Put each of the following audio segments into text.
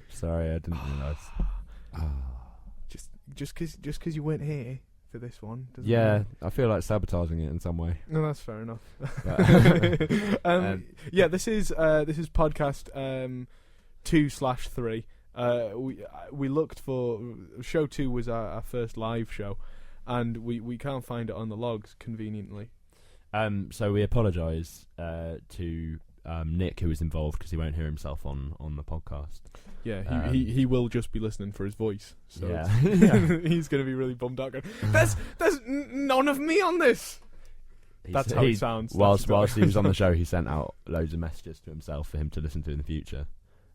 Sorry, I didn't realise. Just because you weren't here for this one. Yeah, I feel like sabotaging it in some way. No, that's fair enough. But yeah, this is podcast 2/3. We looked for show 2 was our first live show, and we can't find it on the logs conveniently. So we apologise to Nick, who was involved, because he won't hear himself on the podcast. Yeah, he will just be listening for his voice. So yeah. He's going to be really bummed out. Going, there's none of me on this. That's how it sounds. Whilst he was on the show, he sent out loads of messages to himself for him to listen to in the future,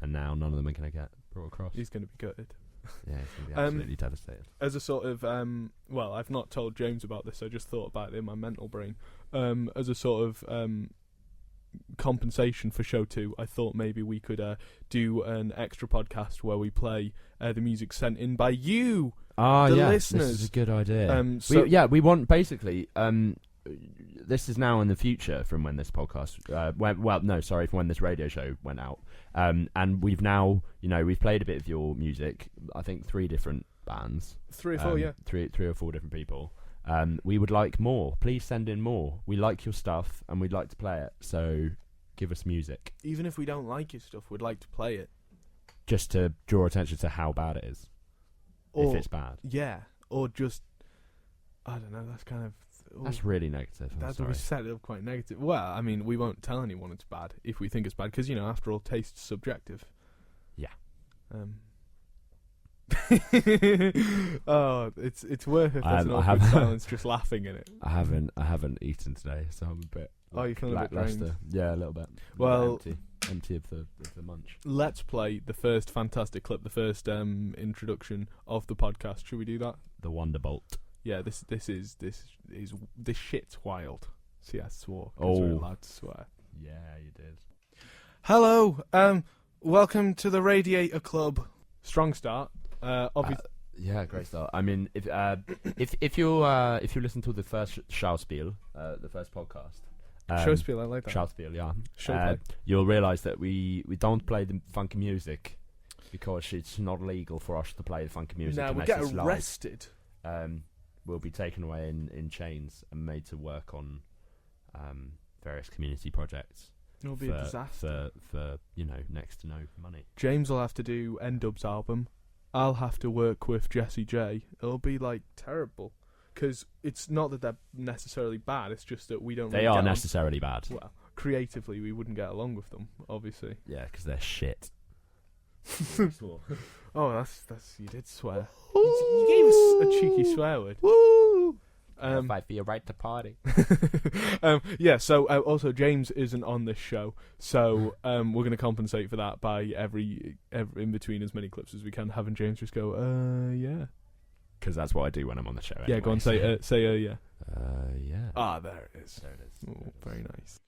and now none of them are going to get brought across. He's going to be gutted. Yeah, he's going to be absolutely devastated. As a sort of, well, I've not told James about this, I just thought about it in my mental brain. As a sort of compensation for show 2, I thought maybe we could do an extra podcast where we play the music sent in by you, the listeners. This is a good idea. We we want, basically, this is now in the future from when this podcast from when this radio show went out, and we've now, we've played a bit of your music. I think 3 different bands, 3 or 4, yeah, 3 or 4 different people. We would like more. Please send in more. We like your stuff and we'd like to play it, so give us music. Even if we don't like your stuff, we'd like to play it, just to draw attention to how bad it is, if it's bad. Yeah, or just, I don't know, that's kind of... That's really negative. We set it up quite negative. Well, I mean, we won't tell anyone it's bad if we think it's bad, because, after all, taste's subjective. Yeah. Oh, it's worth it. There's an awkward silence, just laughing in it. I haven't eaten today, so I'm a bit. You feeling a bit drained? Yeah, a little bit. Well, empty of the munch. Let's play the first fantastic clip, the first introduction of the podcast. Should we do that? The Wonderbolt. Yeah, this shit's wild. See, I swore. Oh, we're allowed to swear. Yeah, you did. Hello, welcome to the Radiator Club. Strong start. Yeah, great start. I mean, if you listen to the first Schauspiel, the first podcast. Schauspiel, I like that. Schauspiel, yeah. You'll realise that we don't play the funky music because it's not legal for us to play the funky music. No, we get arrested. We'll be taken away in chains and made to work on various community projects. It'll be a disaster. For next to no money. James will have to do N-Dub's album. I'll have to work with Jessie J. It'll be terrible, because it's not that they're necessarily bad. It's just that we don't. They are necessarily bad. Well, creatively, we wouldn't get along with them, obviously. Yeah, because they're shit. Oh, that's you did swear. You gave us a cheeky swear word. Woo! Fight for your right to party. Yeah. So also James isn't on this show, so we're going to compensate for that by every in between as many clips as we can, having James just go, yeah. Because that's what I do when I'm on the show. Yeah, go on, say yeah. Yeah. Ah, there it is. There it is. Oh, very nice.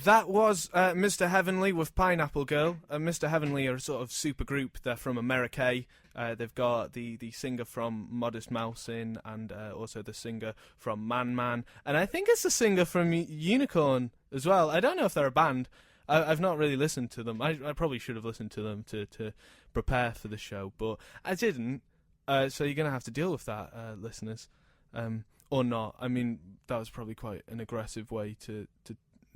That was Mr. Heavenly with Pineapple Girl. Mr. Heavenly are a sort of super group. They're from America. They've got the singer from Modest Mouse in, and also the singer from Man Man. And I think it's the singer from Unicorn as well. I don't know if they're a band. I've not really listened to them. I probably should have listened to them to prepare for the show, but I didn't. So you're going to have to deal with that, listeners. Or not. I mean, that was probably quite an aggressive way to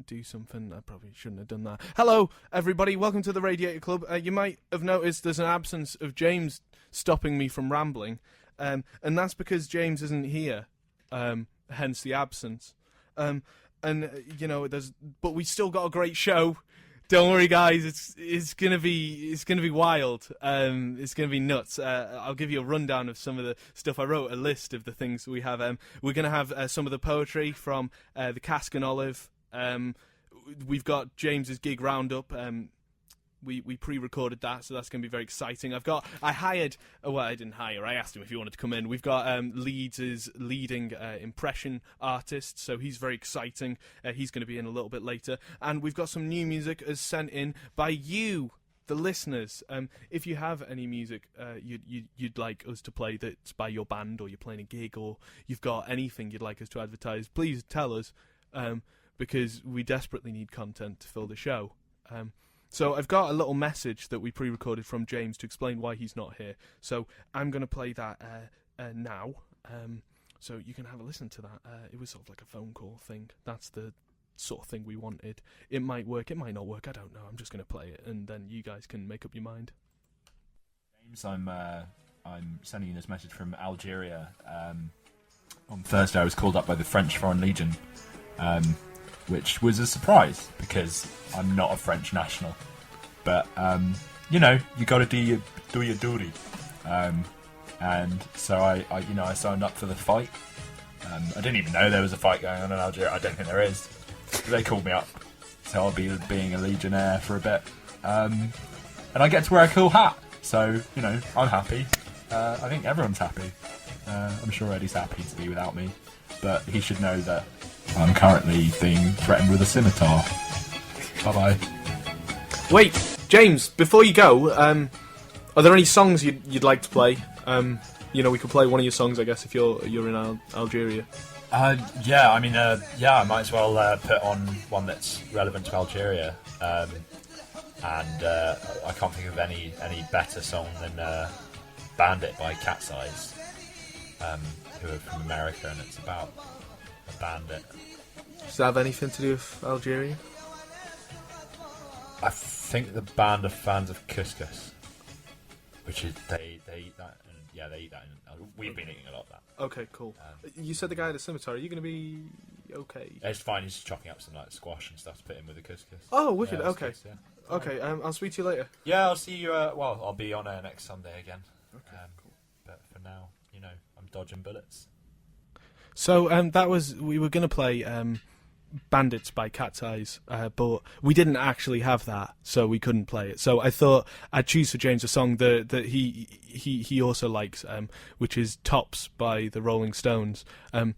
do something. I probably shouldn't have done that. Hello, everybody. Welcome to the Radiator Club. You might have noticed there's an absence of James stopping me from rambling, and that's because James isn't here. Hence the absence. But we still got a great show. Don't worry, guys. It's gonna be wild. It's gonna be nuts. I'll give you a rundown of some of the stuff. I wrote a list of the things we have. We're gonna have some of the poetry from the Cask and Olive. We've got James's gig roundup. We pre-recorded that, so that's going to be very exciting. I hired. Well, I didn't hire. I asked him if he wanted to come in. We've got Leeds' leading impression artist, so he's very exciting. He's going to be in a little bit later, and we've got some new music as sent in by you, the listeners. If you have any music you'd like us to play that's by your band, or you're playing a gig, or you've got anything you'd like us to advertise, please tell us. Because we desperately need content to fill the show. So I've got a little message that we pre-recorded from James to explain why he's not here. So I'm going to play that now. So you can have a listen to that. It was sort of like a phone call thing. That's the sort of thing we wanted. It might work, it might not work, I don't know. I'm just going to play it, and then you guys can make up your mind. James, I'm sending you this message from Algeria. On Thursday I was called up by the French Foreign Legion, which was a surprise because I'm not a French national. But you got to do your duty. And so I signed up for the fight. I didn't even know there was a fight going on in Algeria. I don't think there is. They called me up, so I'll be being a legionnaire for a bit. And I get to wear a cool hat, so I'm happy. I think everyone's happy. I'm sure Eddie's happy to be without me, but he should know that I'm currently being threatened with a scimitar. Bye bye. Wait, James, before you go, are there any songs you'd like to play? We could play one of your songs, I guess, if you're in Algeria. I might as well put on one that's relevant to Algeria. And I can't think of any better song than Bandit by Cat's Eyes, who are from America, and it's about a bandit. Does that have anything to do with Algeria? I think the band are fans of couscous, which is they eat that, and they eat that. We've been eating a lot of that. Okay, cool. You said the guy at the scimitar. Are you going to be okay? It's fine. He's just chopping up some squash and stuff to put in with the couscous. Oh, wicked. Yeah, okay. good, yeah. Okay. I'll speak to you later. Yeah, I'll see you. I'll be on air next Sunday again. Okay, cool. But for now, I'm dodging bullets. So we were going to play Bandits by Cat's Eyes, but we didn't actually have that, so we couldn't play it. So I thought I'd choose for James a song that he also likes, which is Tops by the Rolling Stones. I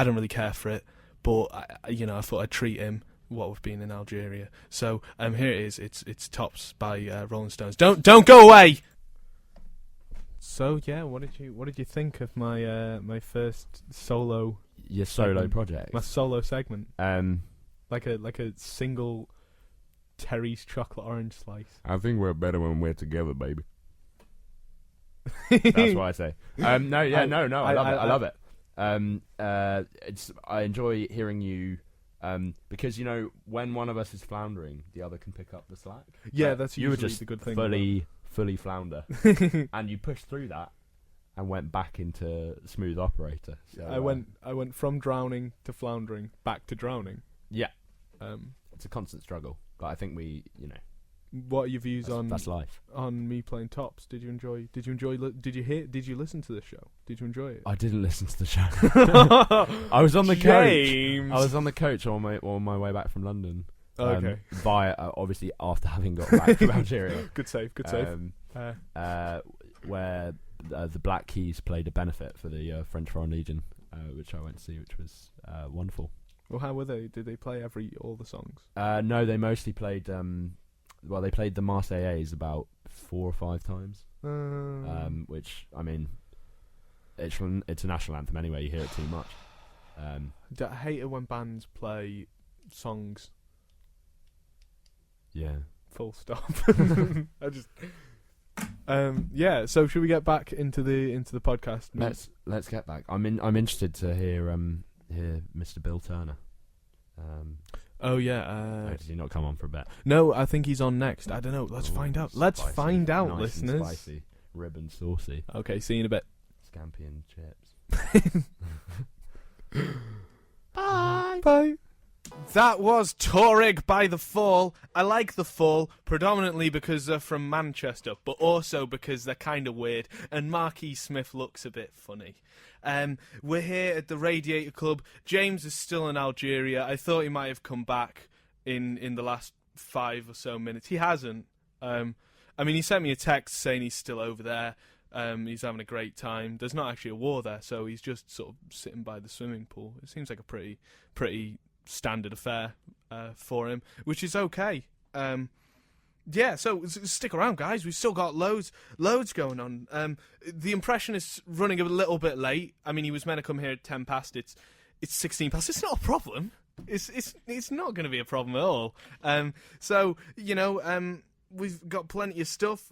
don't really care for it, but I thought I'd treat him what we've been in Algeria. So here it is. It's Tops by Rolling Stones. Don't go away. So yeah, what did you think of my first solo? Your solo project. My solo segment. Like a single Terry's chocolate orange slice. I think we're better when we're together, baby. That's what I say. I love it. I enjoy hearing you, because when one of us is floundering, the other can pick up the slack. Yeah, that's you were usually just the good thing. Fully flounder, and you pushed through that and went back into smooth operator. So, I went from drowning to floundering, back to drowning. Yeah, it's a constant struggle, but I think we, What are your views that's life. On me playing Tops? Did you enjoy? Did you listen to the show? Did you enjoy it? I didn't listen to the show. I was on the James. coach. I was on the coach on my way back from London. Okay. Via obviously after having got back from Algeria. Good save. Where the Black Keys played a benefit for the French Foreign Legion, which I went to see, which was wonderful. Well, how were they? Did they play all the songs? No, they mostly played. They played the Marseillaise about 4 or 5 times. Which, I mean, it's a national anthem anyway. You hear it too much. I hate it when bands play songs. Yeah. Full stop. I just. Yeah. So should we get back into the podcast? Let's get back. I'm interested to hear Mr. Bill Turner. Oh yeah. Does he not come on for a bit? No, I think he's on next. I don't know. Let's find out. Let's find out, nice listeners. And spicy, rib and saucy. Okay. See you in a bit. Scampi and chips. Bye. Bye. That was Touareg by The Fall. I like The Fall predominantly because they're from Manchester, but also because they're kind of weird, and Marquis Smith looks a bit funny. We're here at the Radiator Club. James is still in Algeria. I thought he might have come back in the last 5 or so minutes. He hasn't. He sent me a text saying he's still over there. He's having a great time. There's not actually a war there, so he's just sort of sitting by the swimming pool. It seems like a pretty standard affair for him, which is okay. So stick around, guys. We've still got loads going on. The impression is running a little bit late. I mean, he was meant to come here at 10 past. It's 16 past. It's not a problem. It's not going to be a problem at all. So we've got plenty of stuff.